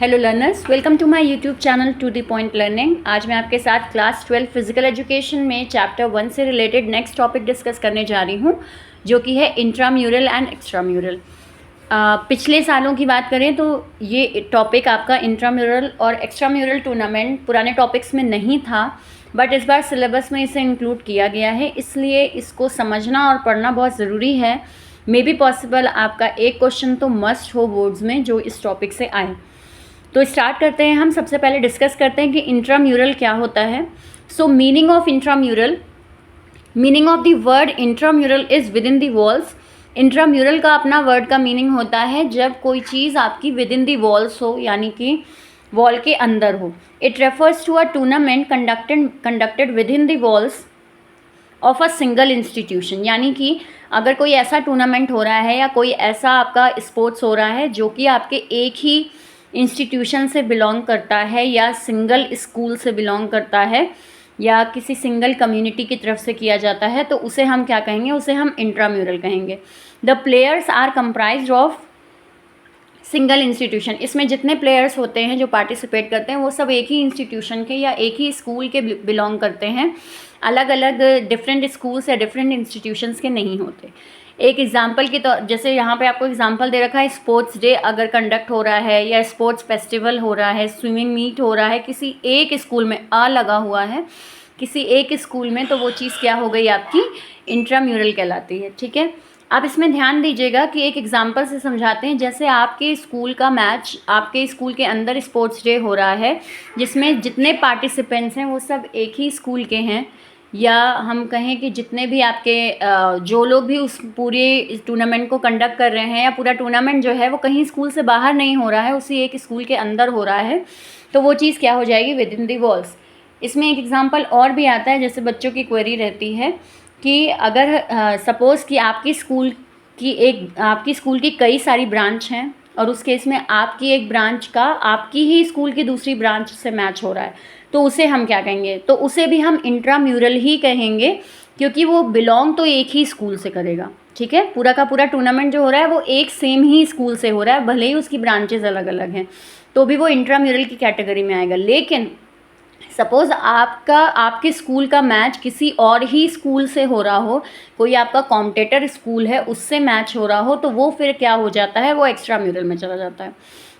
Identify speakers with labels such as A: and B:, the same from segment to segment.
A: Hello learners, welcome to my YouTube channel to the point learning. आज मैं आपके साथ क्लास 12 फिजिकल एजुकेशन में चैप्टर 1 से रिलेटेड नेक्स्ट टॉपिक डिस्कस करने जा रही हूँ, जो कि है इंट्राम्यूरल एंड एक्स्ट्राम्यूरल। पिछले सालों की बात करें तो ये टॉपिक आपका इंट्राम्यूरल और एक्स्ट्राम्यूरल टूर्नामेंट पुराने टॉपिक्स में नहीं था, बट इस बार सिलेबस में इसे इंक्लूड किया गया है, इसलिए इसको समझना और पढ़ना बहुत ज़रूरी है। मे बी पॉसिबल आपका एक क्वेश्चन तो मस्ट हो बोर्ड्स में जो इस टॉपिक से आए। तो स्टार्ट करते हैं। हम सबसे पहले डिस्कस करते हैं कि इंट्राम्यूरल क्या होता है। सो meaning of intramural, meaning of the word intramural is with in the walls. Intramural का अपना वर्ड का मीनिंग होता है जब कोई चीज़ आपकी विद इन द वॉल्स हो, यानी कि वॉल के अंदर हो। It refers to a tournament conducted within the walls of a single institution, यानी कि अगर कोई ऐसा टूर्नामेंट हो रहा है या कोई ऐसा आपका स्पोर्ट्स हो रहा है जो कि आपके एक ही इंस्टीट्यूशन से बिलोंग करता है या सिंगल स्कूल से बिलोंग करता है या किसी सिंगल कम्युनिटी की तरफ से किया जाता है, तो उसे हम क्या कहेंगे? उसे हम इंट्राम्यूरल कहेंगे। The players are comprised of single institution. इसमें जितने प्लेयर्स होते हैं जो पार्टिसिपेट करते हैं वो सब एक ही इंस्टीट्यूशन के या एक ही स्कूल के बिलोंग करते हैं, अलग अलग डिफरेंट स्कूल्स या डिफरेंट इंस्टीट्यूशंस के नहीं होते। एक एग्जांपल के तौर, जैसे यहाँ पे आपको एग्जांपल दे रखा है, स्पोर्ट्स डे अगर कंडक्ट हो रहा है या स्पोर्ट्स फेस्टिवल हो रहा है, स्विमिंग मीट हो रहा है किसी एक स्कूल में, लगा हुआ है किसी एक स्कूल में, तो वो चीज़ क्या हो गई? आपकी इंट्राम्यूरल कहलाती है। ठीक है, आप इसमें ध्यान दीजिएगा कि एक एग्जांपल से समझाते हैं। जैसे आपके स्कूल का मैच, आपके स्कूल के अंदर स्पोर्ट्स डे हो रहा है जिसमें जितने पार्टिसिपेंट्स हैं वो सब एक ही स्कूल के हैं, या हम कहें कि जितने भी आपके जो लोग भी उस पूरे टूर्नामेंट को कंडक्ट कर रहे हैं, या पूरा टूर्नामेंट जो है वो कहीं स्कूल से बाहर नहीं हो रहा है, उसी एक स्कूल के अंदर हो रहा है, तो वो चीज़ क्या हो जाएगी? With in the walls. इसमें एक एग्जांपल और भी आता है, जैसे बच्चों की क्वेरी रहती है कि अगर सपोज़ कि आपकी स्कूल की कई सारी ब्रांच हैं और उस केस में आपकी एक ब्रांच का आपकी ही स्कूल की दूसरी ब्रांच से मैच हो रहा है, तो उसे हम क्या कहेंगे? तो उसे भी हम इंट्राम्यूरल ही कहेंगे, क्योंकि वो बिलोंग तो एक ही स्कूल से करेगा। ठीक है, पूरा का पूरा टूर्नामेंट जो हो रहा है वो एक सेम ही स्कूल से हो रहा है, भले ही उसकी ब्रांचेज अलग अलग हैं, तो भी वो इंट्राम्यूरल की कैटेगरी में आएगा। लेकिन सपोज़ आपके स्कूल का मैच किसी और ही स्कूल से हो रहा हो, कोई आपका कॉम्पिटिटर स्कूल है उससे मैच हो रहा हो, तो वो फिर क्या हो जाता है? वो एक्स्ट्राम्यूरल में चला जाता है।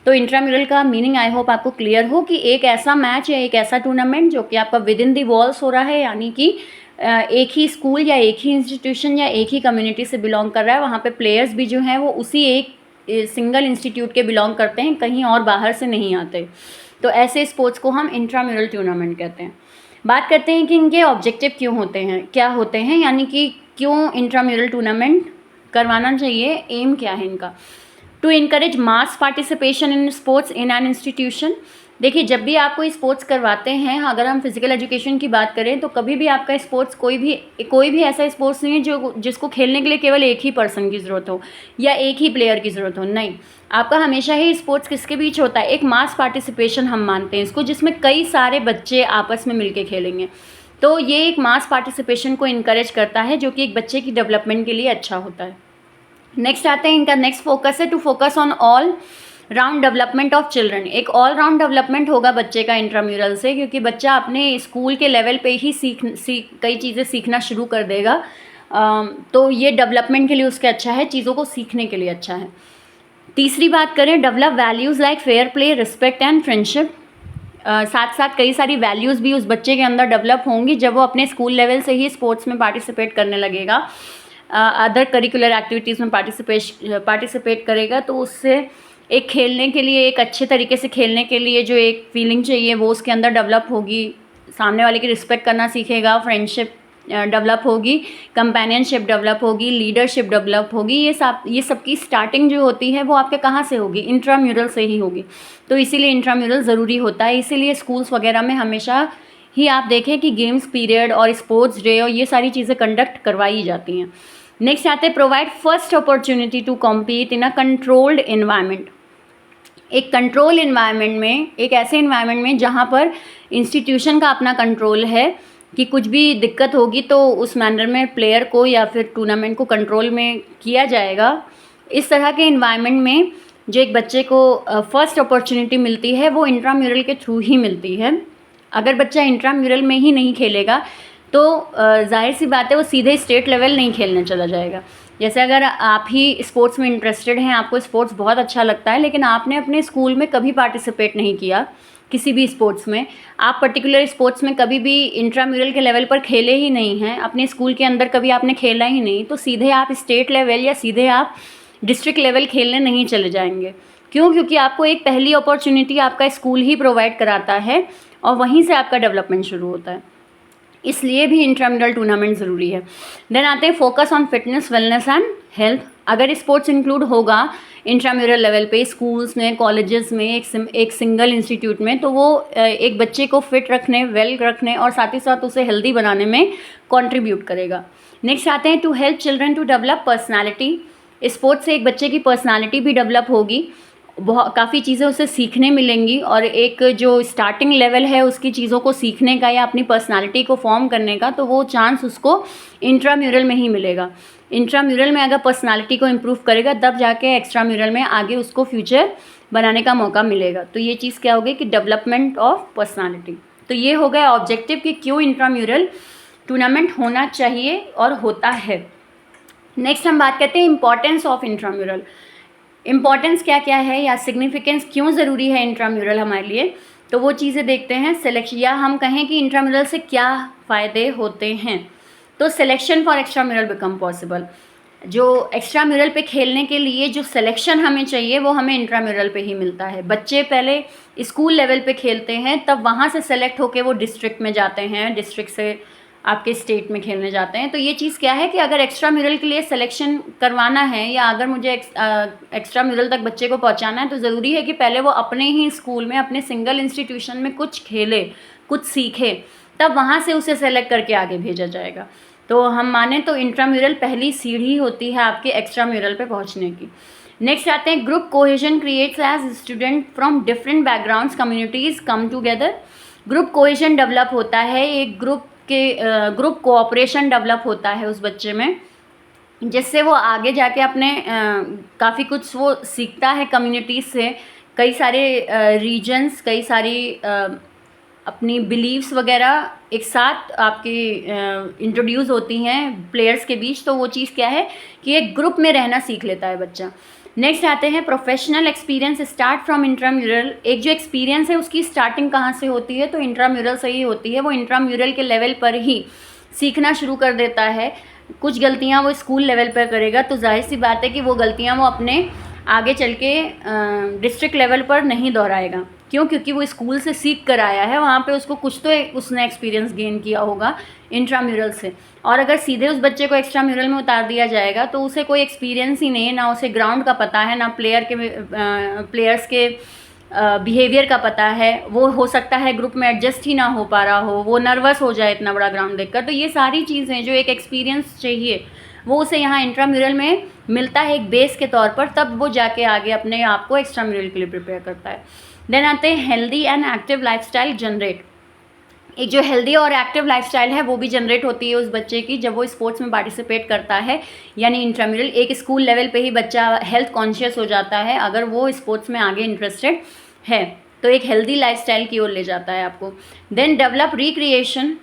A: तो इंट्राम्यूरल का मीनिंग आई होप आपको क्लियर हो कि एक ऐसा मैच या एक ऐसा टूर्नामेंट जो कि आपका विद इन दी वॉल्स हो रहा है, यानी कि एक ही स्कूल या एक ही इंस्टीट्यूशन या एक ही कम्युनिटी से बिलोंग कर रहा है, वहाँ पे प्लेयर्स भी जो हैं वो उसी एक सिंगल इंस्टीट्यूट के बिलोंग करते हैं, कहीं और बाहर से नहीं आते। तो ऐसे स्पोर्ट्स को हम इंट्राम्यूरल टूर्नामेंट कहते हैं। बात करते हैं कि इनके ऑब्जेक्टिव क्या होते हैं, यानी कि क्यों इंट्राम्यूरल टूर्नामेंट करवाना चाहिए, एम क्या है इनका? To encourage mass participation in sports in an institution. देखिए, जब भी आप कोई स्पोर्ट्स करवाते हैं, अगर हम फिजिकल एजुकेशन की बात करें तो कभी भी आपका स्पोर्ट्स कोई भी ऐसा स्पोर्ट्स नहीं है जिसको खेलने के लिए केवल एक ही पर्सन की ज़रूरत हो या एक ही प्लेयर की ज़रूरत हो। नहीं, आपका हमेशा ही स्पोर्ट्स किसके बीच होता है? एक मास पार्टिसिपेशन हम मानते हैं इसको, जिसमें कई सारे बच्चे आपस में मिलके खेलेंगे। तो ये एक मास पार्टिसिपेशन को इनकरेज करता है, जो कि एक बच्चे की डेवलपमेंट के लिए अच्छा होता है। नेक्स्ट आते हैं, इनका नेक्स्ट फोकस है to focus on all round development of children. एक ऑल राउंड डेवलपमेंट होगा बच्चे का इंट्राम्यूरल से, क्योंकि बच्चा अपने स्कूल के लेवल पे ही कई चीज़ें सीखना शुरू कर देगा, तो ये डेवलपमेंट के लिए उसके अच्छा है, चीज़ों को सीखने के लिए अच्छा है। तीसरी बात करें, develop values like fair play, respect and friendship. साथ साथ कई सारी वैल्यूज़ भी उस बच्चे के अंदर डेवलप होंगी जब वो अपने स्कूल लेवल से ही स्पोर्ट्स में पार्टिसिपेट करने लगेगा, अदर करिकुलर एक्टिविटीज़ में पार्टिसिपेट करेगा, तो उससे एक खेलने के लिए, एक अच्छे तरीके से खेलने के लिए जो एक फीलिंग चाहिए वो उसके अंदर डेवलप होगी, सामने वाले की रिस्पेक्ट करना सीखेगा, फ्रेंडशिप डेवलप होगी, कंपेनियनशिप डेवलप होगी, लीडरशिप डेवलप होगी। ये सब की स्टार्टिंग जो होती है वो आपके कहाँ से होगी? इंट्राम्यूरल से ही होगी। तो इसीलिए इंट्राम्यूरल ज़रूरी होता है। इसीलिए स्कूल्स वगैरह में हमेशा ही आप देखें कि गेम्स पीरियड और स्पोर्ट्स डे और ये सारी चीज़ें कंडक्ट करवाई जाती हैं। नेक्स्ट आते हैं, provide first opportunity to compete in a controlled environment. एक कंट्रोल इन्वायरमेंट में, एक ऐसे इन्वायरमेंट में जहाँ पर इंस्टीट्यूशन का अपना कंट्रोल है कि कुछ भी दिक्कत होगी तो उस मैनर में प्लेयर को या फिर टूर्नामेंट को कंट्रोल में किया जाएगा। इस तरह के इन्वायरमेंट में जो एक बच्चे को फर्स्ट अपॉर्चुनिटी मिलती है वो इंट्राम्यूरल के थ्रू ही मिलती है। अगर बच्चा इंट्राम्यूरल में ही नहीं खेलेगा तो जाहिर सी बात है वो सीधे स्टेट लेवल नहीं खेलने चला जाएगा। जैसे अगर आप ही स्पोर्ट्स में इंटरेस्टेड हैं, आपको स्पोर्ट्स बहुत अच्छा लगता है, लेकिन आपने अपने स्कूल में कभी पार्टिसिपेट नहीं किया किसी भी स्पोर्ट्स में, आप पर्टिकुलर स्पोर्ट्स में कभी भी इंट्राम्यूरल के लेवल पर खेले ही नहीं हैं, अपने स्कूल के अंदर कभी आपने खेला ही नहीं, तो सीधे आप स्टेट लेवल या सीधे आप डिस्ट्रिक्ट लेवल खेलने नहीं चले जाएंगे। क्यों? क्योंकि आपको एक पहली अपॉर्चुनिटी आपका स्कूल ही प्रोवाइड कराता है और वहीं से आपका डेवलपमेंट शुरू होता है। इसलिए भी इंट्राम्यूरल टूर्नामेंट ज़रूरी है। देन आते हैं focus on fitness, wellness and health. अगर स्पोर्ट्स इंक्लूड होगा इंट्राम्यूरल लेवल पे स्कूल्स में, कॉलेजेस में, एक सिंगल इंस्टीट्यूट में, तो वो एक बच्चे को फिट रखने, वेल रखने और साथ ही साथ उसे हेल्दी बनाने में कंट्रीब्यूट करेगा। नेक्स्ट आते हैं to help children to develop personality. Sports से एक बच्चे की पर्सनैलिटी भी डेवलप होगी, बहुत काफ़ी चीज़ें उसे सीखने मिलेंगी और एक जो स्टार्टिंग लेवल है उसकी चीज़ों को सीखने का या अपनी पर्सनालिटी को फॉर्म करने का, तो वो चांस उसको इंट्राम्यूरल में ही मिलेगा। इंट्राम्यूरल में अगर पर्सनालिटी को इम्प्रूव करेगा तब जाके एक्स्ट्राम्यूरल में आगे उसको फ्यूचर बनाने का मौका मिलेगा। तो ये चीज़ क्या होगी कि डेवलपमेंट ऑफ पर्सनालिटी। तो ये हो गया ऑब्जेक्टिव कि क्यों इंट्राम्यूरल टूर्नामेंट होना चाहिए और होता है। नेक्स्ट हम बात करते हैं इम्पॉर्टेंस ऑफ इंट्राम्यूरल। इम्पॉर्टेंस क्या क्या है या सिग्निफिकेंस क्यों ज़रूरी है इंट्राम्यूरल हमारे लिए, तो वो चीज़ें देखते हैं। सिलेक्शन, या हम कहें कि इंट्राम्यूरल से क्या फ़ायदे होते हैं, तो selection for extramural become possible. जो एक्स्ट्राम्यूरल पे खेलने के लिए जो सिलेक्शन हमें चाहिए वो हमें इंट्राम्यूरल पे ही मिलता है। बच्चे पहले स्कूल लेवल पे खेलते हैं, तब वहाँ से सेलेक्ट होके वो डिस्ट्रिक्ट में जाते हैं, डिस्ट्रिक्ट से आपके स्टेट में खेलने जाते हैं। तो ये चीज़ क्या है कि अगर एक्स्ट्राम्यूरल के लिए सिलेक्शन करवाना है या अगर मुझे एक्स्ट्राम्यूरल तक बच्चे को पहुंचाना है, तो ज़रूरी है कि पहले वो अपने ही स्कूल में, अपने सिंगल इंस्टीट्यूशन में कुछ खेले, कुछ सीखे, तब वहाँ से उसे सेलेक्ट करके आगे भेजा जाएगा। तो हम माने तो इंट्राम्यूरल पहली सीढ़ी होती है आपके एक्स्ट्राम्यूरल पे पहुँचने की। नेक्स्ट आते हैं group cohesion creates as student from different backgrounds communities come together. Group cohesion develop होता है, एक ग्रुप कोऑपरेशन डेवलप होता है उस बच्चे में, जिससे वो आगे जाके अपने काफ़ी कुछ वो सीखता है कम्युनिटीज़ से। कई सारे रीजन्स, कई सारी अपनी बिलीव्स वगैरह एक साथ आपकी इंट्रोड्यूस होती हैं प्लेयर्स के बीच। तो वो चीज़ क्या है कि एक ग्रुप में रहना सीख लेता है बच्चा। नेक्स्ट आते हैं professional experience start from intramural. एक जो एक्सपीरियंस है उसकी स्टार्टिंग कहाँ से होती है, तो इंट्राम्यूरल से ही होती है। वो इंट्राम्यूरल के लेवल पर ही सीखना शुरू कर देता है। कुछ गलतियाँ वो स्कूल लेवल पर करेगा, तो जाहिर सी बात है कि वो गलतियाँ वो अपने आगे चल के डिस्ट्रिक्ट लेवल पर नहीं दोहराएगा। क्यों? क्योंकि वो स्कूल से सीख कर आया है, वहाँ पे उसको कुछ तो उसने एक्सपीरियंस गेन किया होगा इंट्राम्यूरल से। और अगर सीधे उस बच्चे को एक्स्ट्राम्यूरल में उतार दिया जाएगा तो उसे कोई एक्सपीरियंस ही नहीं है, ना उसे ग्राउंड का पता है, ना प्लेयर्स के बिहेवियर का पता है। वो हो सकता है ग्रुप में एडजस्ट ही ना हो पा रहा हो, वो नर्वस हो जाए इतना बड़ा ग्राउंड देखकर। तो ये सारी चीज़ें जो एक एक्सपीरियंस चाहिए वो उसे यहाँ इंट्राम्यूरल में मिलता है एक बेस के तौर पर, तब वो जाके आगे अपने आप को एक्स्ट्राम्यूरल के लिए प्रिपेयर करता है। देन आते हैं healthy and active lifestyle generate. एक जो हेल्दी और एक्टिव लाइफस्टाइल है वो भी जनरेट होती है उस बच्चे की जब वो स्पोर्ट्स में पार्टिसिपेट करता है। यानी इंट्राम्यूरल एक स्कूल लेवल पे ही बच्चा हेल्थ कॉन्शियस हो जाता है अगर वो स्पोर्ट्स में आगे इंटरेस्टेड है, तो एक हेल्दी लाइफस्टाइल की ओर ले जाता है आपको। Then develop recreation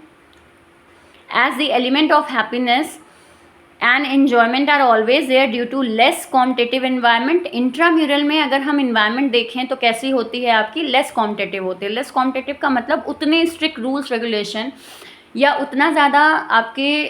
A: as the element of happiness and enjoyment are always there due to less competitive environment. Intramural में अगर हम इन्वायरमेंट देखें तो कैसी होती है आपकी, लेस कॉम्पिटिटिव होती है। लेस कॉम्पिटिटिव का मतलब उतने स्ट्रिक्ट रूल्स रेगुलेशन या उतना ज़्यादा आपके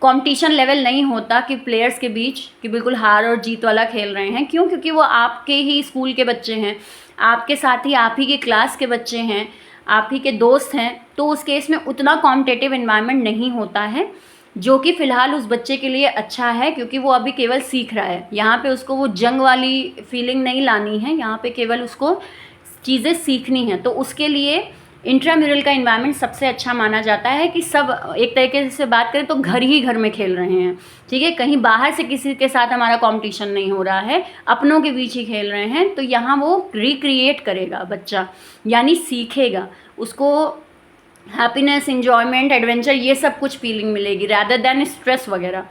A: कंपटीशन लेवल नहीं होता कि प्लेयर्स के बीच कि बिल्कुल हार और जीत वाला खेल रहे हैं। क्यों? क्योंकि वो आपके ही स्कूल के बच्चे हैं, आपके साथ ही आप ही के क्लास के बच्चे हैं, आप ही के दोस्त हैं। तो उस केस में उतना कॉम्पिटिटिव एनवायरनमेंट नहीं होता है, जो कि फ़िलहाल उस बच्चे के लिए अच्छा है क्योंकि वो अभी केवल सीख रहा है। यहाँ पे उसको वो जंग वाली फीलिंग नहीं लानी है, यहाँ पे केवल उसको चीज़ें सीखनी है। तो उसके लिए इंट्राम्यूरल का इन्वायरमेंट सबसे अच्छा माना जाता है कि सब एक तरीके से बात करें तो घर ही घर में खेल रहे हैं, ठीक है, कहीं बाहर से किसी के साथ हमारा कंपटीशन नहीं हो रहा है, अपनों के बीच ही खेल रहे हैं। तो यहाँ वो रिक्रिएट करेगा बच्चा, यानी सीखेगा, उसको हैप्पीनेस, इन्जॉयमेंट, एडवेंचर ये सब कुछ फीलिंग मिलेगी रैदर दैन स्ट्रेस वगैरह।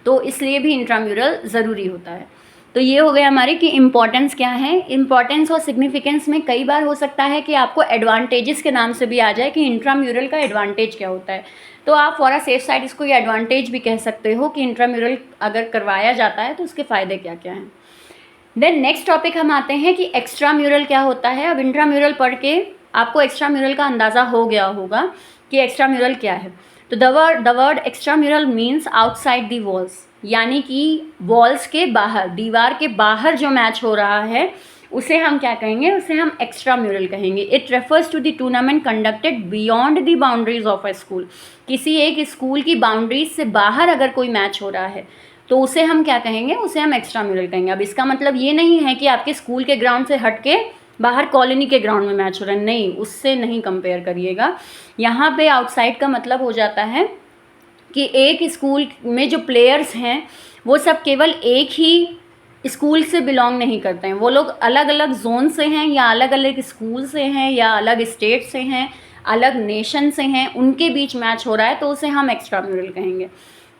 A: तो इसलिए भी इंट्राम्यूरल ज़रूरी होता है। तो ये हो गया हमारे कि इम्पॉर्टेंस क्या है। इम्पॉर्टेंस और सिग्निफिकेंस में कई बार हो सकता है कि आपको एडवांटेजेस के नाम से भी आ जाए कि इंट्राम्यूरल का एडवांटेज क्या होता है, तो आप फॉर अ सेफ साइड इसको ये एडवांटेज भी कह सकते हो कि इंट्राम्यूरल अगर करवाया जाता है तो उसके फ़ायदे क्या क्या हैं। देन नेक्स्ट टॉपिक हम आते हैं कि एक्स्ट्राम्यूरल क्या होता है। अब इंट्राम्यूरल पढ़ के आपको एक्स्ट्राम्यूरल का अंदाज़ा हो गया होगा कि एक्स्ट्राम्यूरल क्या है। तो the word extramural means outside the walls, यानी कि वॉल्स के बाहर, दीवार के बाहर जो मैच हो रहा है उसे हम क्या कहेंगे, उसे हम एक्स्ट्राम्यूरल कहेंगे। It refers to the tournament conducted beyond the boundaries of a school. किसी एक स्कूल की बाउंड्रीज से बाहर अगर कोई मैच हो रहा है तो उसे हम क्या कहेंगे, उसे हम एक्स्ट्राम्यूरल कहेंगे। अब इसका मतलब ये नहीं है कि आपके स्कूल के ग्राउंड से हट के बाहर कॉलोनी के ग्राउंड में मैच हो रहा है, नहीं, उससे नहीं कंपेयर करिएगा। यहाँ पे आउटसाइड का मतलब हो जाता है कि एक स्कूल में जो प्लेयर्स हैं वो सब केवल एक ही स्कूल से बिलोंग नहीं करते हैं, वो लोग अलग अलग जोन से हैं या अलग अलग स्कूल से हैं या अलग स्टेट से हैं, अलग नेशन से हैं, उनके बीच मैच हो रहा है तो उसे हम एक्स्ट्राम्यूरल कहेंगे।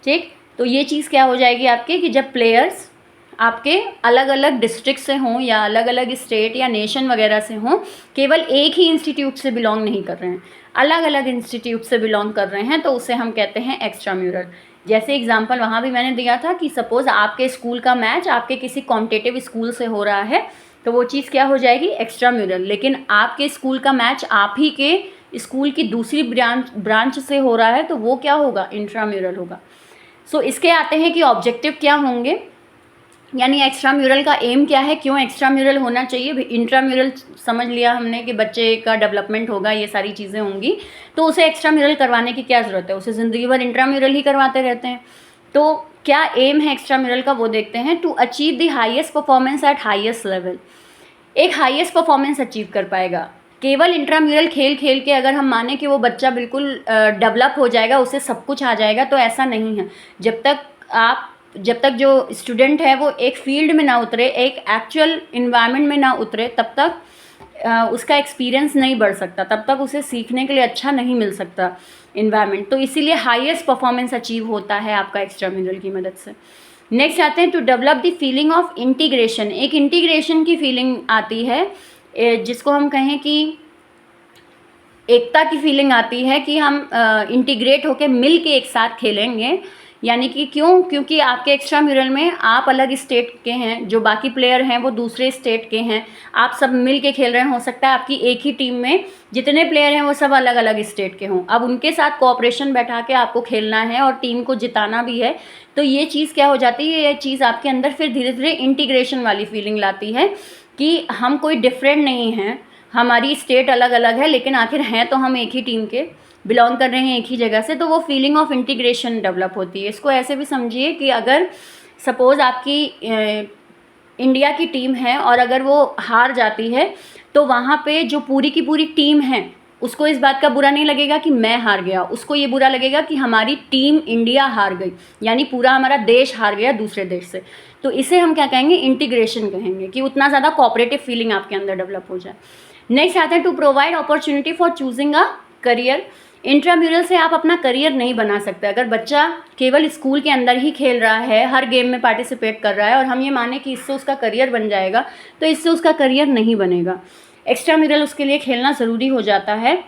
A: ठीक, तो ये चीज़ क्या हो जाएगी आपके कि जब प्लेयर्स आपके अलग अलग डिस्ट्रिक्ट से हों या अलग अलग स्टेट या नेशन वगैरह से हों, केवल एक ही इंस्टीट्यूट से बिलोंग नहीं कर रहे हैं, अलग अलग इंस्टीट्यूट से बिलोंग कर रहे हैं, तो उसे हम कहते हैं एक्स्ट्राम्यूरल। जैसे एग्जांपल वहाँ भी मैंने दिया था कि सपोज़ आपके स्कूल का मैच आपके किसी कॉम्पिटिटिव स्कूल से हो रहा है तो वो चीज़ क्या हो जाएगी, एक्स्ट्राम्यूरल। लेकिन आपके स्कूल का मैच आप ही के स्कूल की दूसरी ब्रांच से हो रहा है तो वो क्या होगा, इंट्राम्यूरल होगा। सो इसके आते हैं कि ऑब्जेक्टिव क्या होंगे, यानी एक्स्ट्राम्यूरल का एम क्या है, क्यों एक्स्ट्राम्यूरल होना चाहिए। इंट्राम्यूरल समझ लिया हमने कि बच्चे का डेवलपमेंट होगा, ये सारी चीज़ें होंगी, तो उसे एक्स्ट्राम्यूरल करवाने की क्या ज़रूरत है, उसे ज़िंदगी भर इंट्राम्यूरल ही करवाते रहते हैं। तो क्या एम है एक्स्ट्राम्यूरल का वो देखते हैं। To achieve the highest performance at highest level, एक हाईएस्ट परफॉर्मेंस अचीव कर पाएगा। केवल इंट्राम्यूरल खेल खेल के अगर हम माने कि वो बच्चा बिल्कुल डेवलप हो जाएगा, उसे सब कुछ आ जाएगा, तो ऐसा नहीं है। जब तक जो स्टूडेंट है वो एक फील्ड में ना उतरे, एक एक्चुअल इन्वायरमेंट में ना उतरे, तब तक उसका एक्सपीरियंस नहीं बढ़ सकता, तब तक उसे सीखने के लिए अच्छा नहीं मिल सकता इन्वायरमेंट। तो इसीलिए हाईएस्ट परफॉर्मेंस अचीव होता है आपका एक्स्ट्राम्यूरल की मदद से। नेक्स्ट आते हैं to develop the feeling of integration. एक इंटीग्रेशन की फीलिंग आती है, जिसको हम कहें कि एकता की फीलिंग आती है कि हम इंटीग्रेट होकर मिल के एक साथ खेलेंगे। यानी कि क्योंकि आपके एक्स्ट्राम्यूरल में आप अलग स्टेट के हैं, जो बाकी प्लेयर हैं वो दूसरे स्टेट के हैं, आप सब मिल के खेल रहे हैं। हो सकता है आपकी एक ही टीम में जितने प्लेयर हैं वो सब अलग अलग स्टेट के हों, अब उनके साथ कोऑपरेशन बैठा के आपको खेलना है और टीम को जिताना भी है। तो ये चीज़ क्या हो जाती है, ये चीज़ आपके अंदर फिर धीरे धीरे इंटीग्रेशन वाली फीलिंग लाती है कि हम कोई डिफरेंट नहीं हैं, हमारी स्टेट अलग अलग है लेकिन आखिर हैं तो हम एक ही टीम के, बिलोंग कर रहे हैं एक ही जगह से। तो वो फीलिंग ऑफ इंटीग्रेशन डेवलप होती है। इसको ऐसे भी समझिए कि अगर सपोज़ आपकी इंडिया की टीम है और अगर वो हार जाती है तो वहाँ पे जो पूरी की पूरी टीम है उसको इस बात का बुरा नहीं लगेगा कि मैं हार गया, उसको ये बुरा लगेगा कि हमारी टीम इंडिया हार गई, यानी पूरा हमारा देश हार गया दूसरे देश से। तो इसे हम क्या कहेंगे, इंटीग्रेशन कहेंगे, कि उतना ज़्यादा कोऑपरेटिव फीलिंग आपके अंदर डेवलप हो जाए। नेक्स्ट आता है to provide opportunity for choosing a career. Intramural से आप अपना करियर नहीं बना सकते। अगर बच्चा केवल स्कूल के अंदर ही खेल रहा है, हर गेम में पार्टिसिपेट कर रहा है और हम ये माने कि इससे उसका करियर बन जाएगा, तो इससे उसका करियर नहीं बनेगा। एक्स्ट्राम्यूरल उसके लिए खेलना ज़रूरी हो जाता है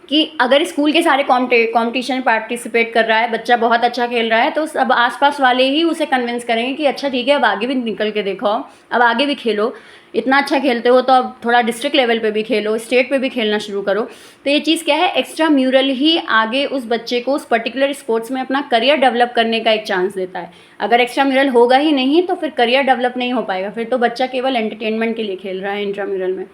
A: कि अगर स्कूल के सारे कॉम्पिटिशन पार्टिसिपेट कर रहा है, बच्चा बहुत अच्छा खेल रहा है, तो सब आसपास वाले ही उसे कन्विंस करेंगे कि अच्छा ठीक है, अब आगे भी निकल के देखो, अब आगे भी खेलो, इतना अच्छा खेलते हो तो अब थोड़ा डिस्ट्रिक्ट लेवल पे भी खेलो, स्टेट पे भी खेलना शुरू करो। तो ये चीज़ क्या है, एक्स्ट्राम्यूरल ही आगे उस बच्चे को उस पर्टिकुलर स्पोर्ट्स में अपना करियर डेवलप करने का एक चांस देता है। अगर एक्स्ट्राम्यूरल होगा ही नहीं तो फिर करियर डेवलप नहीं हो पाएगा, फिर तो बच्चा केवल एंटरटेनमेंट के लिए खेल रहा है इंट्राम्यूरल में।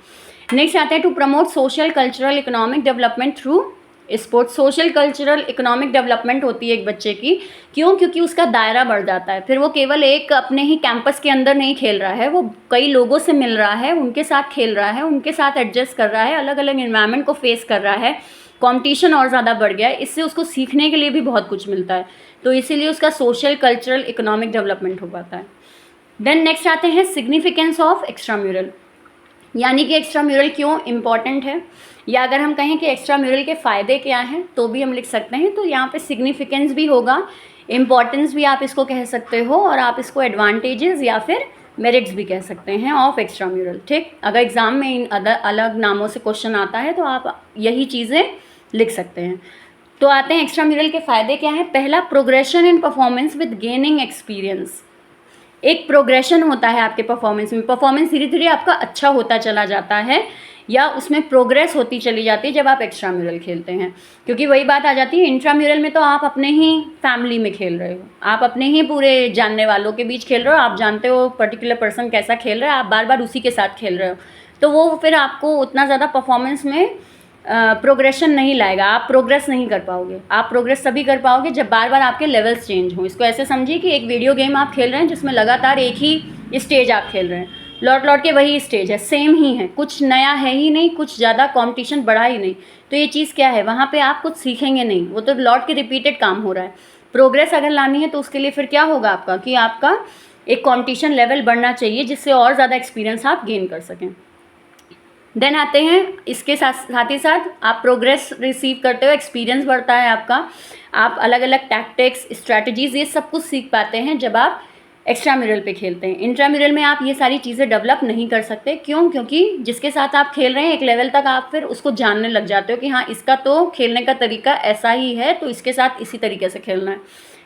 A: नेक्स्ट आता है to promote social cultural economic development through sports. Social cultural economic development होती है एक बच्चे की, क्योंकि उसका दायरा बढ़ जाता है। फिर वो केवल एक अपने ही कैंपस के अंदर नहीं खेल रहा है, वो कई लोगों से मिल रहा है, उनके साथ खेल रहा है, उनके साथ एडजस्ट कर रहा है, अलग अलग इन्वायरमेंट को फेस कर रहा है, कॉम्पिटिशन और ज़्यादा बढ़ गया है, इससे उसको सीखने के लिए भी बहुत कुछ मिलता है। तो इसीलिए उसका सोशल कल्चरल इकोनॉमिक डेवलपमेंट हो पाता है। देन नेक्स्ट आते हैं सिग्निफिकेंस ऑफ एक्स्ट्राम्यूरल, यानी कि एक्स्ट्राम्यूरल क्यों इम्पॉर्टेंट है, या अगर हम कहें कि एक्स्ट्राम्यूरल के फ़ायदे क्या हैं तो भी हम लिख सकते हैं। तो यहाँ पे सिग्निफिकेंस भी होगा, इम्पॉर्टेंस भी आप इसको कह सकते हो, और आप इसको एडवांटेजेस या फिर मेरिट्स भी कह सकते हैं ऑफ एक्स्ट्रा म्यूरल। ठीक, अगर एग्ज़ाम में इन अलग नामों से क्वेश्चन आता है तो आप यही चीज़ें लिख सकते हैं। तो आते हैं एक्स्ट्रा म्यूरल के फ़ायदे क्या हैं। पहला, progression in performance with gaining experience. एक प्रोग्रेशन होता है आपके परफॉर्मेंस में, परफॉर्मेंस धीरे धीरे आपका अच्छा होता चला जाता है या उसमें प्रोग्रेस होती चली जाती है जब आप एक्स्ट्रा म्यूरल खेलते हैं। क्योंकि वही बात आ जाती है, इंट्रा म्यूरल में तो आप अपने ही फैमिली में खेल रहे हो, आप अपने ही पूरे जानने वालों के बीच खेल रहे हो, आप जानते हो पर्टिकुलर पर्सन कैसा खेल रहा है, आप बार बार उसी के साथ खेल रहे हो, तो वो फिर आपको उतना ज़्यादा परफॉर्मेंस में प्रोग्रेशन नहीं लाएगा, आप प्रोग्रेस नहीं कर पाओगे। आप प्रोग्रेस तभी कर पाओगे जब बार बार आपके लेवल्स चेंज हों। इसको ऐसे समझिए कि एक वीडियो गेम आप खेल रहे हैं जिसमें लगातार एक ही स्टेज आप खेल रहे हैं, लौट लौट के वही स्टेज है, सेम ही है, कुछ नया है ही नहीं, कुछ ज़्यादा कंपटीशन बढ़ा ही नहीं। तो ये चीज़ क्या है, वहाँ पे आप कुछ सीखेंगे नहीं, वो तो लौट के रिपीटेड काम हो रहा है। प्रोग्रेस अगर लानी है तो उसके लिए फिर क्या होगा आपका कि आपका एक कंपटीशन लेवल बढ़ना चाहिए जिससे और ज़्यादा एक्सपीरियंस आप गेन कर सकें। देन आते हैं इसके साथ ही साथ आप प्रोग्रेस रिसीव करते हो, एक्सपीरियंस बढ़ता है आपका, आप अलग अलग टैक्टिक्स, स्ट्रैटेजीज़, ये सब कुछ सीख पाते हैं जब आप एक्स्ट्रा म्यूरल पे खेलते हैं। इंट्रा म्यूरल में आप ये सारी चीज़ें डेवलप नहीं कर सकते। क्यों? क्योंकि जिसके साथ आप खेल रहे हैं एक लेवल तक आप फिर उसको जानने लग जाते हो कि हाँ, इसका तो खेलने का तरीका ऐसा ही है, तो इसके साथ इसी तरीके से खेलना है।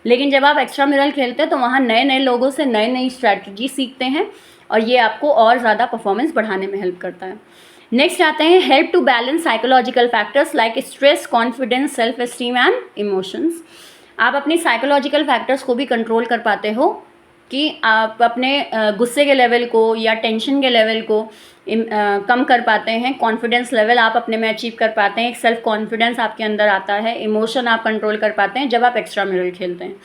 A: लेकिन जब आप एक्स्ट्रा म्यूरल खेलते हैं तो वहाँ नए नए लोगों से नई नई स्ट्रैटेजी सीखते हैं और ये आपको और ज़्यादा परफॉर्मेंस बढ़ाने में हेल्प करता है। नेक्स्ट आते हैं help to balance psychological factors like stress, confidence, self esteem and emotions. आप अपनी साइकोलॉजिकल फैक्टर्स को भी कंट्रोल कर पाते हो कि आप अपने गुस्से के लेवल को या टेंशन के लेवल को कम कर पाते हैं, कॉन्फिडेंस लेवल आप अपने में अचीव कर पाते हैं, एक सेल्फ कॉन्फिडेंस आपके अंदर आता है, इमोशन आप कंट्रोल कर पाते हैं जब आप एक्स्ट्रा म्यूरल खेलते हैं।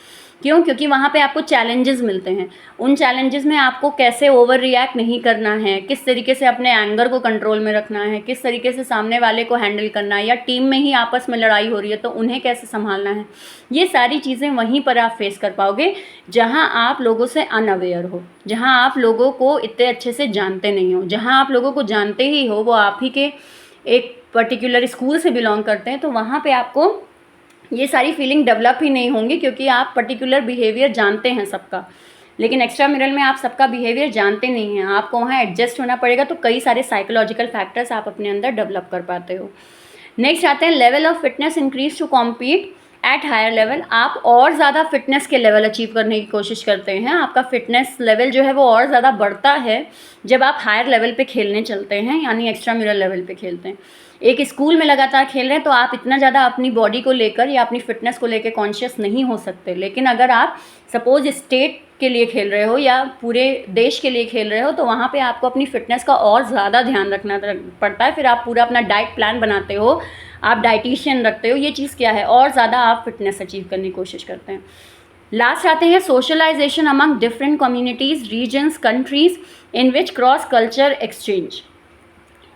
A: क्यों? क्योंकि वहाँ पे आपको चैलेंजेस मिलते हैं, उन चैलेंजेस में आपको कैसे ओवर रिएक्ट नहीं करना है, किस तरीके से अपने एंगर को कंट्रोल में रखना है, किस तरीके से सामने वाले को हैंडल करना है, या टीम में ही आपस में लड़ाई हो रही है तो उन्हें कैसे संभालना है, ये सारी चीज़ें वहीं पर आप फेस कर पाओगे जहाँ आप लोगों से अनअवेयर हो, जहाँ आप लोगों को इतने अच्छे से जानते नहीं हो। जहाँ आप लोगों को जानते ही हो वो आप ही के एक पर्टिकुलर स्कूल से बिलोंग करते हैं, तो वहाँ पर आपको ये सारी फीलिंग डेवलप ही नहीं होंगी क्योंकि आप पर्टिकुलर बिहेवियर जानते हैं सबका। लेकिन एक्स्ट्रा म्यूरल में आप सबका बिहेवियर जानते नहीं हैं, आपको वहाँ एडजस्ट होना पड़ेगा, तो कई सारे साइकोलॉजिकल फैक्टर्स आप अपने अंदर डेवलप कर पाते हो। नेक्स्ट आते हैं level of fitness increase to compete at higher level. आप और ज़्यादा फिटनेस के लेवल अचीव करने की कोशिश करते हैं, आपका फिटनेस लेवल जो है वो और ज़्यादा बढ़ता है जब आप हायर लेवल पे खेलने चलते हैं, यानी एक्स्ट्रा म्यूरल लेवल पे खेलते हैं। एक स्कूल में लगातार खेल रहे हैं तो आप इतना ज़्यादा अपनी बॉडी को लेकर या अपनी फिटनेस को लेकर कॉन्शियस नहीं हो सकते। लेकिन अगर आप सपोज स्टेट के लिए खेल रहे हो या पूरे देश के लिए खेल रहे हो तो वहाँ पे आपको अपनी फिटनेस का और ज़्यादा ध्यान रखना पड़ता है। फिर आप पूरा अपना डाइट प्लान बनाते हो, आप डाइटिशियन रखते हो, ये चीज़ क्या है, और ज़्यादा आप फिटनेस अचीव करने की कोशिश करते हैं। लास्ट आते हैं socialization among different communities, regions, countries in which cross culture exchange.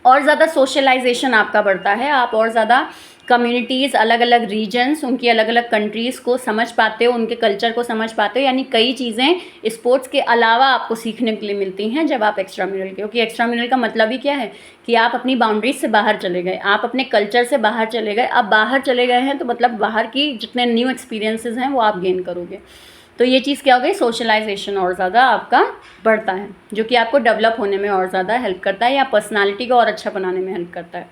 A: और ज़्यादा सोशलाइजेशन आपका बढ़ता है, आप और ज़्यादा कम्युनिटीज़, अलग अलग रीजन्स, उनकी अलग अलग कंट्रीज़ को समझ पाते हो, उनके कल्चर को समझ पाते हो, यानी कई चीज़ें स्पोर्ट्स के अलावा आपको सीखने के लिए मिलती हैं जब आप एक्स्ट्रा म्यूरल के। क्योंकि एक्स्ट्रा म्यूरल का मतलब ही क्या है कि आप अपनी बाउंड्रीज से बाहर चले गए, आप अपने कल्चर से बाहर चले गए। अब बाहर चले गए हैं तो मतलब बाहर की जितने न्यू एक्सपीरियंसेस हैं वो आप गेन करोगे। तो ये चीज़ क्या हो गई, सोशलाइजेशन और ज़्यादा आपका बढ़ता है, जो कि आपको डेवलप होने में और ज़्यादा हेल्प करता है या पर्सनालिटी को और अच्छा बनाने में हेल्प करता है।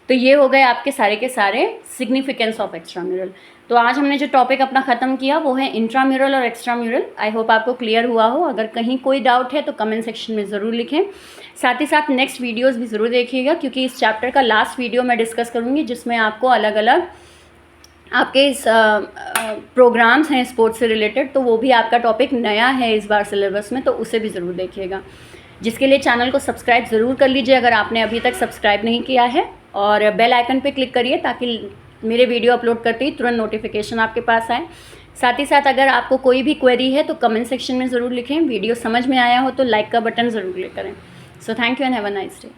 A: तो ये हो गए आपके सारे के सारे सिग्निफिकेंस ऑफ एक्स्ट्रा म्यूरल। तो आज हमने जो टॉपिक अपना ख़त्म किया वो है इंट्रा म्यूरल और एक्स्ट्रा म्यूरल। आई होप आपको क्लियर हुआ हो। अगर कहीं कोई डाउट है तो कमेंट सेक्शन में ज़रूर लिखें। साथ ही साथ नेक्स्ट वीडियोज़ भी ज़रूर देखिएगा, क्योंकि इस चैप्टर का लास्ट वीडियो मैं डिस्कस करूँगी जिसमें आपको अलग अलग आपके प्रोग्राम्स हैं स्पोर्ट्स से रिलेटेड, तो वो भी आपका टॉपिक नया है इस बार सिलेबस में, तो उसे भी ज़रूर देखिएगा। जिसके लिए चैनल को सब्सक्राइब ज़रूर कर लीजिए अगर आपने अभी तक सब्सक्राइब नहीं किया है, और बेल आइकन पे क्लिक करिए ताकि मेरे वीडियो अपलोड करते ही तुरंत नोटिफिकेशन आपके पास आए। साथ ही साथ अगर आपको कोई भी क्वेरी है तो कमेंट सेक्शन में ज़रूर लिखें। वीडियो समझ में आया हो तो लाइक का बटन ज़रूर क्लिक करें। So thank you and have a nice day.